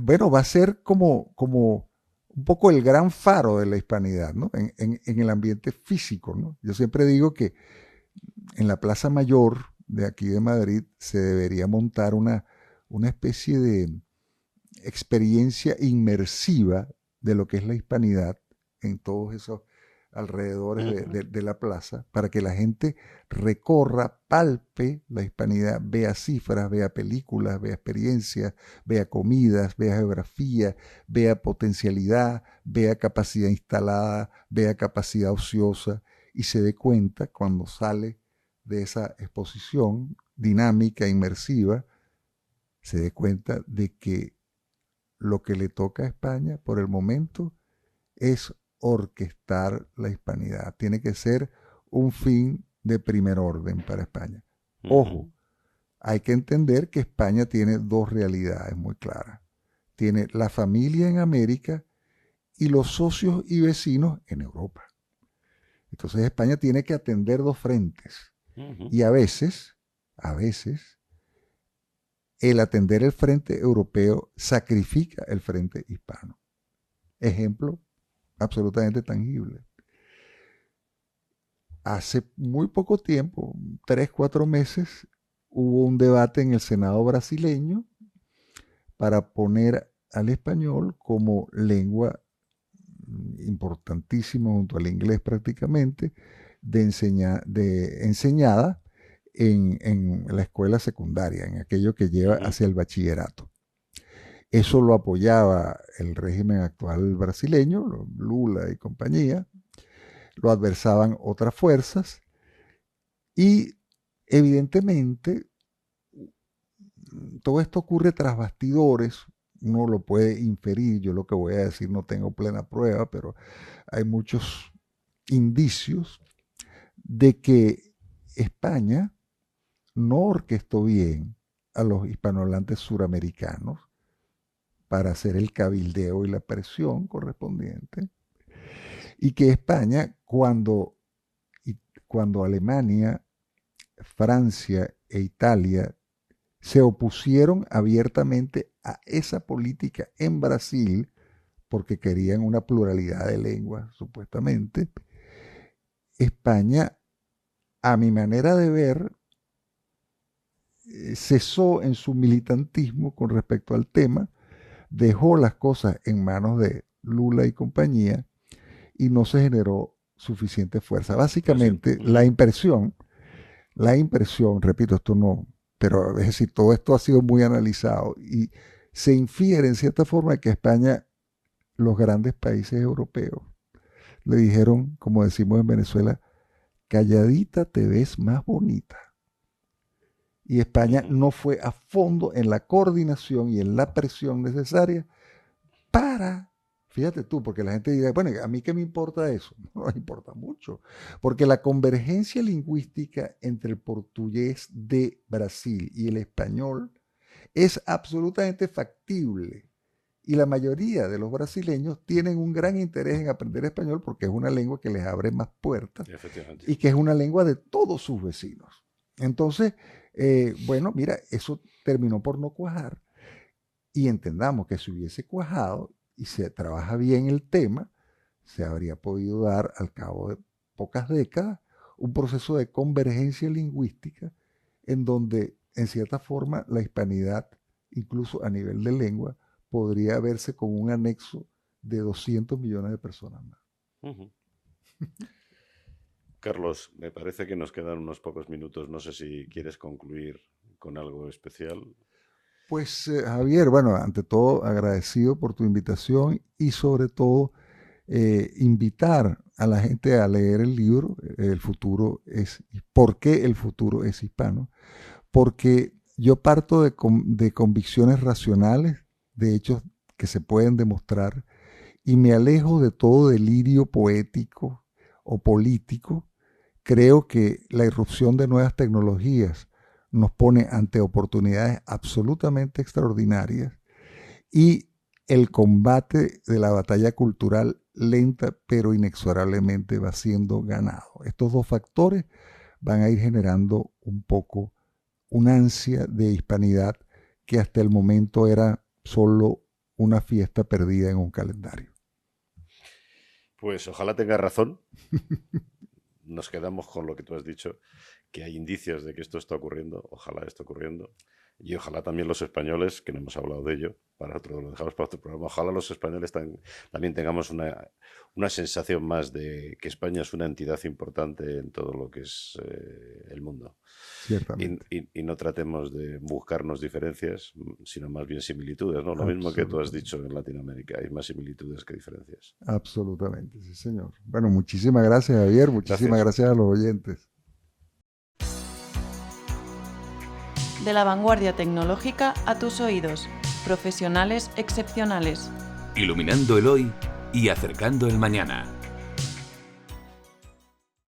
bueno, va a ser como un poco el gran faro de la hispanidad, ¿no? En el ambiente físico, ¿no? Yo siempre digo que en la Plaza Mayor de aquí de Madrid se debería montar una especie de experiencia inmersiva de lo que es la hispanidad en todos esos alrededores de la plaza, para que la gente recorra, palpe la hispanidad, vea cifras, vea películas, vea experiencias, vea comidas, vea geografía, vea potencialidad, vea capacidad instalada, vea capacidad ociosa, y se dé cuenta cuando sale de esa exposición dinámica, inmersiva, se dé cuenta de que lo que le toca a España por el momento es orquestar la hispanidad. Tiene que ser un fin de primer orden para España. Ojo, hay que entender que España tiene dos realidades muy claras. Tiene la familia en América y los socios y vecinos en Europa. Entonces España tiene que atender dos frentes. Y a veces, el atender el frente europeo sacrifica el frente hispano. Ejemplo absolutamente tangible. Hace muy poco tiempo, 3, 4 meses, hubo un debate en el Senado brasileño para poner al español como lengua importantísima junto al inglés prácticamente enseñada en la escuela secundaria, en aquello que lleva hacia el bachillerato. Eso lo apoyaba el régimen actual brasileño, Lula y compañía, lo adversaban otras fuerzas y evidentemente todo esto ocurre tras bastidores, uno lo puede inferir, yo lo que voy a decir no tengo plena prueba, pero hay muchos indicios de que España no orquestó bien a los hispanohablantes suramericanos para hacer el cabildeo y la presión correspondiente, y que España, cuando Alemania, Francia e Italia se opusieron abiertamente a esa política en Brasil, porque querían una pluralidad de lenguas, supuestamente, España, a mi manera de ver, cesó en su militantismo con respecto al tema, dejó las cosas en manos de Lula y compañía y no se generó suficiente fuerza. Básicamente, la impresión, repito, esto no, pero es decir, todo esto ha sido muy analizado y se infiere en cierta forma que a España, los grandes países europeos, le dijeron, como decimos en Venezuela, calladita te ves más bonita. Y España no fue a fondo en la coordinación y en la presión necesaria para, fíjate tú, porque la gente dirá, bueno, ¿a mí qué me importa eso? No me importa mucho, porque la convergencia lingüística entre el portugués de Brasil y el español es absolutamente factible. Y la mayoría de los brasileños tienen un gran interés en aprender español porque es una lengua que les abre más puertas y que es una lengua de todos sus vecinos. Entonces, bueno, mira, eso terminó por no cuajar y entendamos que si hubiese cuajado y se trabaja bien el tema, se habría podido dar al cabo de pocas décadas un proceso de convergencia lingüística en donde, en cierta forma, la hispanidad, incluso a nivel de lengua, podría verse como un anexo de 200 millones de personas más. Carlos, me parece que nos quedan unos pocos minutos. No sé si quieres concluir con algo especial. Pues Javier, bueno, ante todo agradecido por tu invitación y sobre todo invitar a la gente a leer el libro, ¿Por qué el futuro es hispano? Porque Yo parto de convicciones racionales, de hechos que se pueden demostrar, y me alejo de todo delirio poético o político. Creo que la irrupción de nuevas tecnologías nos pone ante oportunidades absolutamente extraordinarias y el combate de la batalla cultural lenta pero inexorablemente va siendo ganado. Estos dos factores van a ir generando un poco una ansia de hispanidad que hasta el momento era solo una fiesta perdida en un calendario. Pues ojalá tengas razón. Nos quedamos con lo que tú has dicho, que hay indicios de que esto está ocurriendo, ojalá esté ocurriendo, y ojalá también los españoles, que no hemos hablado de ello, lo dejamos para otro programa, ojalá los españoles también tengamos una sensación más de que España es una entidad importante en todo lo que es el mundo. Ciertamente. Y no tratemos de buscarnos diferencias, sino más bien similitudes, ¿no? Lo mismo que tú has dicho en Latinoamérica, hay más similitudes que diferencias. Absolutamente, sí, señor. Bueno, muchísimas gracias, Javier, muchísimas gracias a los oyentes. De la vanguardia tecnológica a tus oídos, profesionales excepcionales. Iluminando el hoy y acercando el mañana.